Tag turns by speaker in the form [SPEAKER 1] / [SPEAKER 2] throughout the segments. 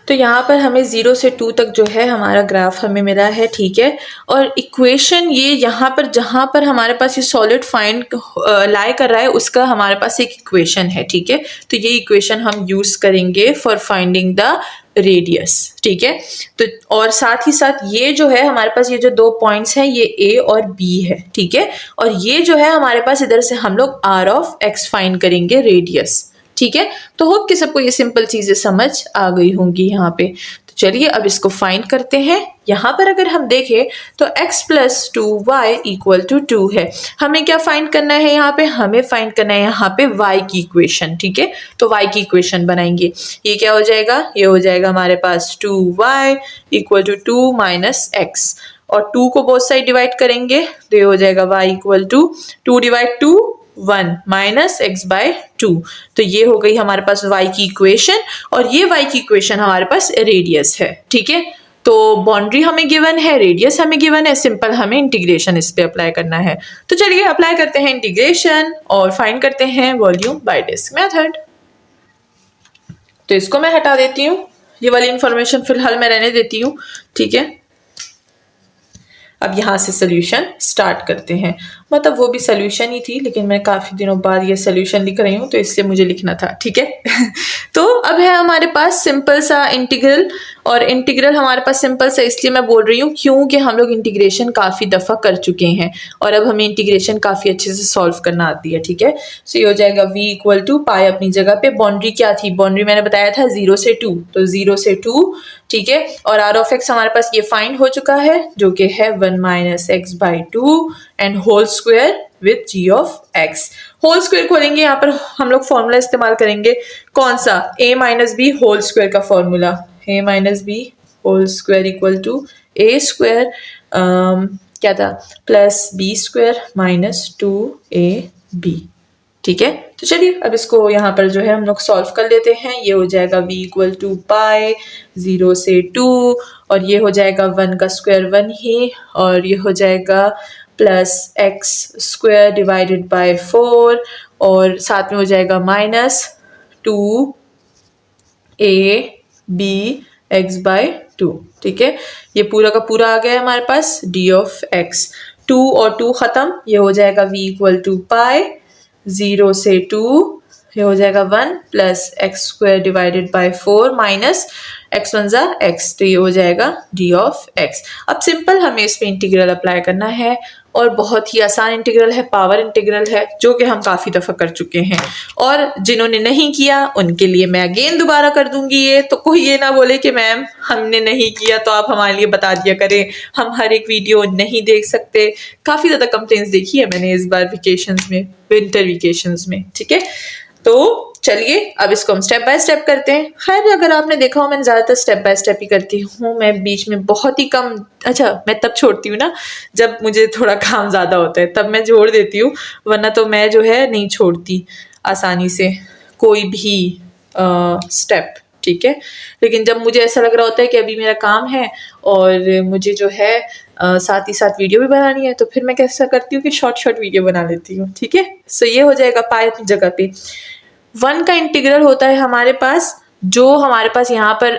[SPEAKER 1] तो यहाँ पर हमें 0 से 2 तक जो है हमारा ग्राफ हमें मिला है, ठीक है। और इक्वेशन ये यहाँ पर जहाँ पर हमारे पास ये सॉलिड फाइंड लाई कर रहा है उसका हमारे पास एक इक्वेशन है, ठीक है। तो ये इक्वेशन हम यूज करेंगे फॉर फाइंडिंग द रेडियस, ठीक है। तो और साथ ही साथ ये जो है हमारे पास ये जो 2 पॉइंट्स हैं ये ए और बी है, ठीक है। और ये जो है हमारे पास इधर से हम लोग आर ऑफ एक्स फाइंड करेंगे रेडियस, ठीक है। तो होप कि सबको ये सिंपल चीजें समझ आ गई होंगी यहाँ पे। तो चलिए अब इसको फाइंड करते हैं। यहाँ पर अगर हम देखें तो x + 2y = 2 है। हमें क्या फाइंड करना है यहाँ पे? हमें फाइंड करना है यहाँ पे y की इक्वेशन, ठीक है। तो y की इक्वेशन बनाएंगे। ये क्या हो जाएगा? ये हो जाएगा हमारे पास 2y = 2 - x, और 2 को बोथ साइड डिवाइड करेंगे तो ये हो जाएगा y = 2 / 2 1 - x/2। तो ये हो गई हमारे पास y की इक्वेशन, और ये y की इक्वेशन हमारे पास रेडियस है, ठीक है। तो बाउंड्री हमें गिवन है, रेडियस हमें गिवन है, सिंपल हमें इंटीग्रेशन इस पे अप्लाई करना है। तो चलिए अप्लाई करते हैं इंटीग्रेशन और फाइंड करते हैं वॉल्यूम बाय डिस्क मेथड। तो इसको मैं हटा देती हूँ, ये वाली इंफॉर्मेशन फिलहाल मैं रहने देती हूँ, ठीक है। अब यहाँ से सोल्यूशन स्टार्ट करते हैं। मतलब वो भी सोल्यूशन ही थी, लेकिन मैं काफ़ी दिनों बाद ये सोल्यूशन लिख रही हूँ तो इससे मुझे लिखना था, ठीक है। तो अब है हमारे पास सिंपल सा इंटीग्रल, और इंटीग्रल हमारे पास सिंपल सा इसलिए मैं बोल रही हूँ क्योंकि हम लोग इंटीग्रेशन काफ़ी दफ़ा कर चुके हैं और अब हमें इंटीग्रेशन काफ़ी अच्छे से सॉल्व करना आती है, ठीक है। सो ये हो जाएगा v = पाई अपनी जगह पे। बाउंड्री क्या थी? बाउंड्री मैंने बताया था 0 से 2, तो 0 से 2, ठीक है। और आर ऑफ एक्स हमारे पास ये फाइंड हो चुका है जो कि है 1 - x/2 and whole square with g of x। Whole square खोलेंगे, यहाँ पर हम लोग फॉर्मूला इस्तेमाल करेंगे कौन सा? a - b होल स्क्वायर का formula. a - b whole square = a² क्या था +b² - 2ab, ठीक है। तो चलिए अब इसको यहाँ पर जो है हम लोग सॉल्व कर लेते हैं। ये हो जाएगा v = पाई 0 से 2, और ये हो जाएगा 1 का स्क्वायर 1 ही, और ये हो जाएगा +x² / 4, और साथ में हो जाएगा -2ab(x/2), ठीक है। ये पूरा का पूरा आ गया है हमारे पास d ऑफ x। 2 और 2 खत्म, ये हो जाएगा v = पाई 0 से 2, ये हो जाएगा 1 +x² / 4 माइनस x1 x, तो ये हो जाएगा d ऑफ x। अब सिंपल हमें इस पे इंटीग्रल अप्लाई करना है, और बहुत ही आसान इंटीग्रल है, पावर इंटीग्रल है, जो कि हम काफ़ी दफ़ा कर चुके हैं। और जिन्होंने नहीं किया उनके लिए मैं अगेन दोबारा कर दूंगी ये, तो कोई ये ना बोले कि मैम हमने नहीं किया तो आप हमारे लिए बता दिया करें, हम हर एक वीडियो नहीं देख सकते। काफ़ी ज़्यादा कंप्लेंट्स देखी है मैंने इस बार वेकेशंस में, विंटर वेकेशंस में, ठीक है। तो चलिए अब इसको हम स्टेप बाय स्टेप करते हैं। खैर अगर आपने देखा हो, मैं ज़्यादातर स्टेप बाय स्टेप ही करती हूँ, मैं बीच में बहुत ही कम, अच्छा मैं तब छोड़ती हूँ ना जब मुझे थोड़ा काम ज़्यादा होता है, तब मैं जोड़ देती हूँ, वरना तो मैं जो है नहीं छोड़ती आसानी से कोई भी स्टेप, ठीक है। लेकिन जब मुझे ऐसा लग रहा होता है कि अभी मेरा काम है और मुझे जो है साथ ही साथ वीडियो भी बनानी है, तो फिर मैं कैसा करती हूँ कि शॉर्ट वीडियो बना लेती हूँ, ठीक है। सो ये हो जाएगा पाई अपनी जगह पे। 1 का इंटीग्रल होता है हमारे पास, जो हमारे पास यहाँ पर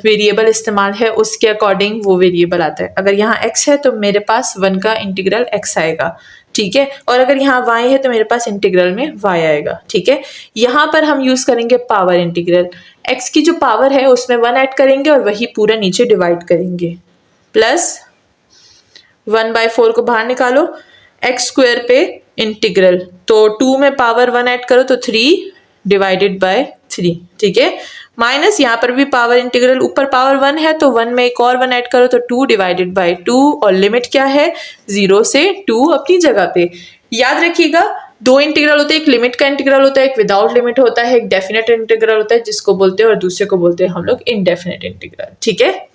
[SPEAKER 1] वेरिएबल इस्तेमाल है उसके अकॉर्डिंग वो वेरिएबल आता है। अगर यहाँ x है तो मेरे पास 1 का इंटीग्रल x आएगा, ठीक है। और अगर यहाँ y है तो मेरे पास इंटीग्रल में y आएगा, ठीक है। यहाँ पर हम यूज करेंगे पावर इंटीग्रल। x की जो पावर है उसमें 1 ऐड करेंगे और वही पूरा नीचे डिवाइड करेंगे, प्लस 1/4 को बाहर निकालो, x² पे इंटीग्रल, तो 2 में पावर 1 ऐड करो तो 3 / 3, ठीक है। माइनस यहाँ पर भी पावर इंटीग्रल, ऊपर पावर 1 है तो 1 में एक और 1 ऐड करो तो 2 / 2, और लिमिट क्या है 0 से 2 अपनी जगह पे। याद रखिएगा 2 इंटीग्रल होते हैं, एक लिमिट का इंटीग्रल होता है, एक विदाउट लिमिट होता है, एक डेफिनेट इंटीग्रल होता है जिसको बोलते हैं, और दूसरे को बोलते हैं हम लोग इनडेफिनेट इंटीग्रल, ठीक है।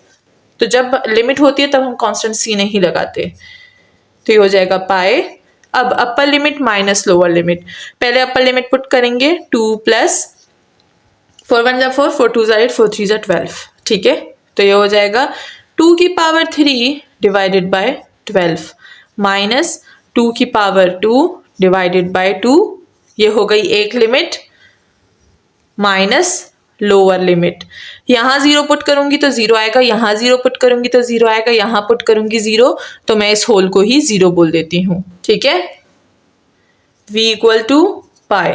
[SPEAKER 1] तो जब लिमिट होती है तब हम कांस्टेंट c नहीं लगाते। तो ये हो जाएगा पाई। अब upper limit minus lower limit, पहले अपर लिमिट पुट करेंगे 2 + 4 1 4, 4 2 8, 4 3 12, ठीक है। तो ये हो जाएगा 2 की पावर 3 / 12 माइनस 2 की पावर 2 / 2, ये हो गई एक लिमिट, माइनस लोअर लिमिट। यहाँ 0 पुट करूंगी तो 0 आएगा, यहाँ 0 पुट करूंगी तो 0 आएगा, यहाँ पुट करूंगी 0, तो मैं इस होल को ही 0 बोल देती हूँ। ठीक है, v इक्वल टू पाई,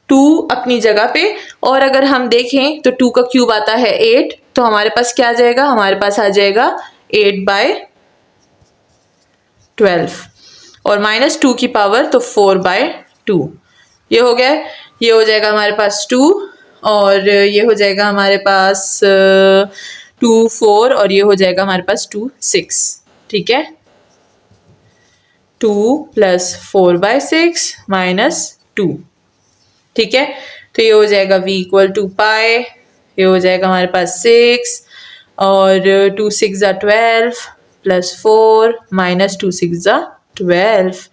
[SPEAKER 1] 2 अपनी जगह पे। और अगर हम देखें तो 2 का क्यूब आता है 8, तो हमारे पास क्या आ जाएगा, हमारे पास आ जाएगा 8/12 और -2 की पावर तो 4/2। ये हो गया, ये हो जाएगा हमारे पास 2 और ये हो जाएगा हमारे पास 2 4 और ये हो जाएगा हमारे पास 2 6। ठीक है, 2 + 4/6 - 2। ठीक है, तो ये हो जाएगा v इक्वल टू पाई, ये हो जाएगा हमारे पास 6 और 2 6 = 12 + 4 - 2 6 = 12,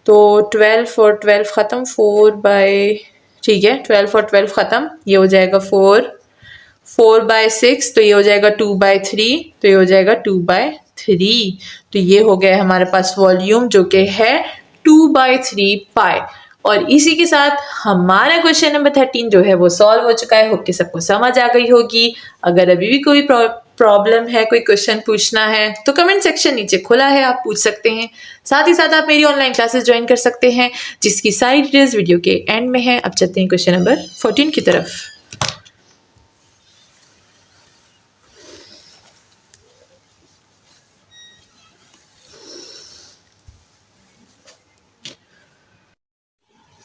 [SPEAKER 1] तो 12 और 12 ख़त्म, 4/, ठीक है 12 और 12 ख़त्म, ये हो जाएगा 4/6, तो ये हो जाएगा 2/3, तो ये हो जाएगा 2/3। तो ये हो गया हमारे पास वॉल्यूम जो कि है 2/3 पाई। और इसी के साथ हमारा क्वेश्चन नंबर 13 जो है वो सॉल्व हो चुका है। होप कि सबको समझ आ गई होगी। अगर अभी भी कोई प्रॉब्लम है, कोई क्वेश्चन पूछना है तो कमेंट सेक्शन नीचे खुला है, आप पूछ सकते हैं। साथ ही साथ आप मेरी ऑनलाइन क्लासेस ज्वाइन कर सकते हैं जिसकी सारी डिटेल्स वीडियो के एंड में है। अब चलते हैं क्वेश्चन नंबर 14 की तरफ।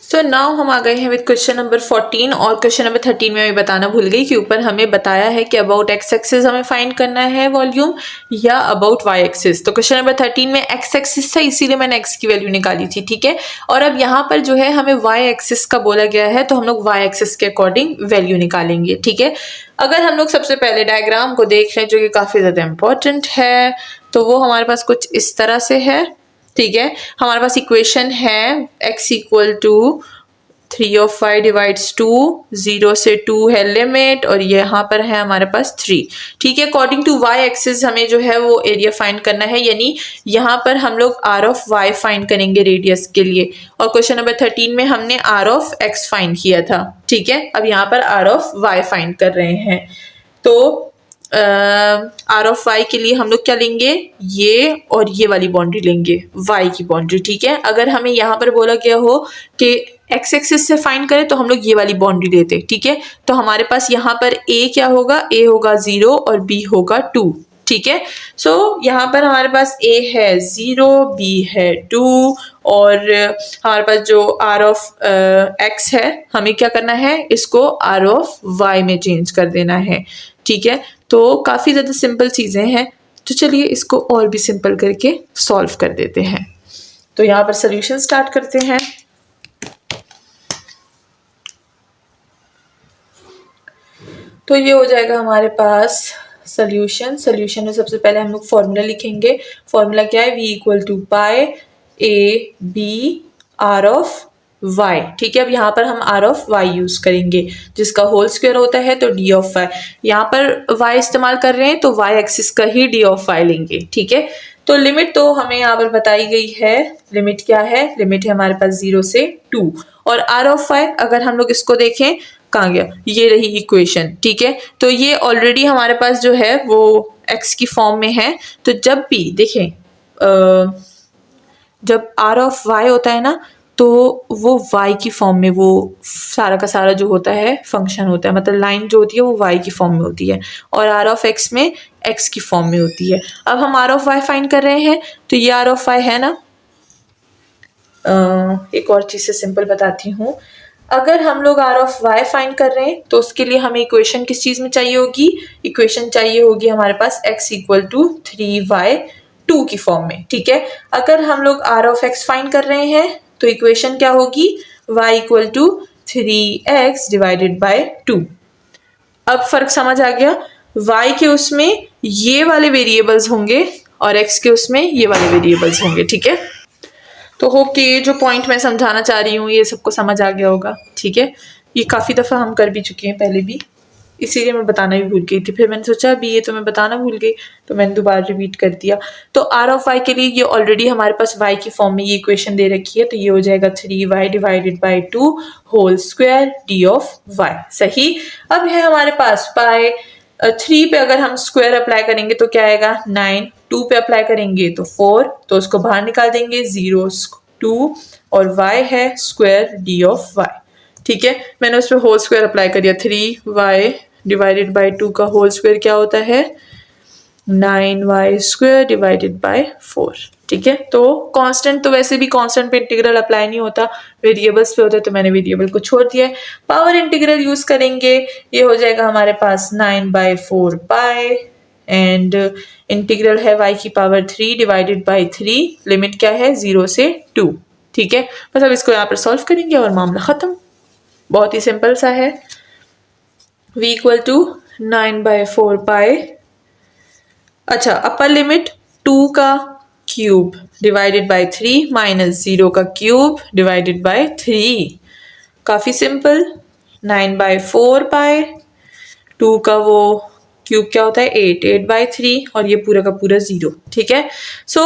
[SPEAKER 1] सो नाउ हम आ गए हैं विद क्वेश्चन नंबर 14 और क्वेश्चन नंबर 13 में मैं बताना भूल गई कि ऊपर हमें बताया है कि अबाउट एक्स एक्सिस हमें फाइंड करना है वॉल्यूम या अबाउट वाई एक्सिस। तो क्वेश्चन नंबर 13 में एक्स एक्सिस था, इसीलिए मैंने एक्स की वैल्यू निकाली थी। ठीक है, और अब यहाँ पर जो है हमें वाई एक्सिस का बोला गया है, तो हम लोग वाई एक्सिस के अकॉर्डिंग वैल्यू निकालेंगे। ठीक है, अगर हम लोग सबसे पहले डायग्राम को देख लें जो कि काफ़ी ज़्यादा इंपॉर्टेंट है, तो वो हमारे पास कुछ इस तरह से है। ठीक है, हमारे पास इक्वेशन है x equal to 3 of 5 divides 2, 0 से 2 है लिमिट और यहाँ पर है हमारे पास 3। ठीक है, अकॉर्डिंग टू y एक्सिस हमें जो है वो एरिया फाइंड करना है, यानी यहाँ पर हम लोग r ऑफ y फाइंड करेंगे रेडियस के लिए। और क्वेश्चन नंबर 13 में हमने r ऑफ x फाइंड किया था। ठीक है, अब यहाँ पर r ऑफ y फाइंड कर रहे हैं, तो आर ऑफ वाई के लिए हम लोग क्या लेंगे, ये और ये वाली बाउंड्री लेंगे, वाई की बाउंड्री। ठीक है, अगर हमें यहाँ पर बोला गया हो कि एक्स एक्सिस से फाइंड करें तो हम लोग ये वाली बाउंड्री लेते। ठीक है, तो हमारे पास यहाँ पर ए क्या होगा, ए होगा 0 और बी होगा 2। ठीक है, सो यहाँ पर हमारे पास ए है 0, बी है 2 और हमारे पास जो आर ऑफ एक्स है हमें क्या करना है, इसको आर ऑफ वाई में चेंज कर देना है। ठीक है, तो काफ़ी ज़्यादा सिंपल चीज़ें हैं, तो चलिए इसको और भी सिंपल करके सॉल्व कर देते हैं। तो यहाँ पर सॉल्यूशन स्टार्ट करते हैं। तो ये हो जाएगा हमारे पास सॉल्यूशन। सॉल्यूशन में सबसे पहले हम लोग फॉर्मूला लिखेंगे। फॉर्मूला क्या है, v equal to pi A B R of y। ठीक है, अब यहाँ पर हम r ऑफ y यूज करेंगे जिसका होल स्क्वायर होता है, तो d ऑफ y। यहाँ पर y इस्तेमाल कर रहे हैं तो y एक्सिस का ही d ऑफ y लेंगे। ठीक है, तो लिमिट तो हमें यहाँ पर बताई गई है। लिमिट क्या है, लिमिट है हमारे पास 0 से 2 और r ऑफ y अगर हम लोग इसको देखें, कहाँ गया, ये रही इक्वेशन। ठीक है, तो ये ऑलरेडी हमारे पास जो है वो x की फॉर्म में है, तो जब भी देखें जब r ऑफ y होता है ना, तो वो y की फॉर्म में वो सारा का सारा जो होता है फंक्शन होता है, मतलब लाइन जो होती है वो y की फॉर्म में होती है और r ऑफ x में x की फॉर्म में होती है। अब हम r ऑफ y फाइंड कर रहे हैं, तो ये r ऑफ y है ना। एक और चीज़ से सिंपल बताती हूँ, अगर हम लोग r ऑफ y फाइंड कर रहे हैं तो उसके लिए हमें इक्वेशन किस चीज़ में चाहिए होगी, इक्वेशन चाहिए होगी हमारे पास x इक्वल टू 3y2 की फॉर्म में। ठीक है, अगर हम लोग r ऑफ x फाइंड कर रहे हैं तो इक्वेशन क्या होगी, y equal to 3x divided by 2। अब फर्क समझ आ गया, y के उसमें ये वाले वेरिएबल्स होंगे और x के उसमें ये वाले वेरिएबल्स होंगे। ठीक है, तो होप कि ये जो पॉइंट मैं समझाना चाह रही हूँ ये सबको समझ आ गया होगा। ठीक है, ये काफ़ी दफ़ा हम कर भी चुके हैं पहले भी, इसीलिए मैं बताना भी भूल गई थी। फिर मैंने सोचा अभी ये तो मैं बताना भूल गई, तो मैंने दोबारा रिपीट कर दिया। तो आर ऑफ वाई के लिए ये ऑलरेडी हमारे पास वाई की फॉर्म में ये इक्वेशन दे रखी है, तो ये हो जाएगा 3y divided by 2 whole square D of Y. सही। अब है हमारे पास पाई 3 पे अगर हम स्क्वायर अप्लाई करेंगे तो क्या आएगा 9, 2 पे अप्लाई करेंगे तो 4, तो उसको बाहर निकाल देंगे 0 2 और y है स्क्वायर डी ऑफ y। ठीक है, मैंने उस पर होल स्क्वायर अप्लाई कर दिया। 3y डिवाइडेड बाई 2 का होल स्क्वायर क्या होता है 9y स्क्वायर डिवाइडेड बाई 4। ठीक है, तो कांस्टेंट तो वैसे भी कांस्टेंट पे इंटीग्रल अप्लाई नहीं होता, वेरिएबल्स पे होता है, तो मैंने वेरिएबल को छोड़ दिया है। पावर इंटीग्रल यूज करेंगे, ये हो जाएगा हमारे पास 9/4 पाई एंड इंटीग्रल है y की पावर 3 डिवाइडेड बाई 3, लिमिट क्या है 0 से 2। ठीक है, बस अब इसको यहाँ पर सॉल्व करेंगे और मामला खत्म। बहुत ही सिंपल सा है। v इक्वल टू 9/4 पाई, अच्छा अपर लिमिट 2 का क्यूब डिवाइडेड बाई 3 माइनस 0 का क्यूब डिवाइडेड बाई 3। काफी सिंपल। 9/4 पाई, 2 का वो क्यूब क्या होता है 8/3 और ये पूरा का पूरा 0। ठीक है, सो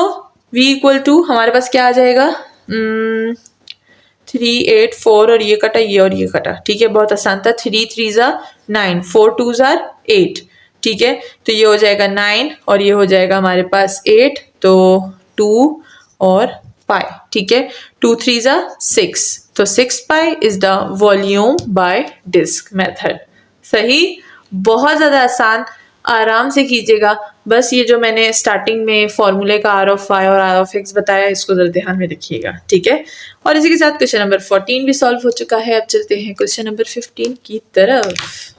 [SPEAKER 1] v इक्वल टू हमारे पास क्या आ जाएगा 3 8 4 और ये कटा ये और ये कटा। ठीक है, बहुत आसान था। 3 3 9, 4 2 8। ठीक है, तो ये हो जाएगा 9 और ये हो जाएगा हमारे पास 8, तो 2 और पाई। ठीक है, 2 3 6, तो 6 pi is the volume by disc method. सही, बहुत ज़्यादा आसान, आराम से कीजिएगा। बस ये जो मैंने स्टार्टिंग में फॉर्मूले का आर ऑफ वाई और आर ऑफ एक्स बताया, इसको जरा ध्यान में रखिएगा। ठीक है, और इसी के साथ क्वेश्चन नंबर 14 भी सॉल्व हो चुका है। अब चलते हैं क्वेश्चन नंबर 15 की तरफ।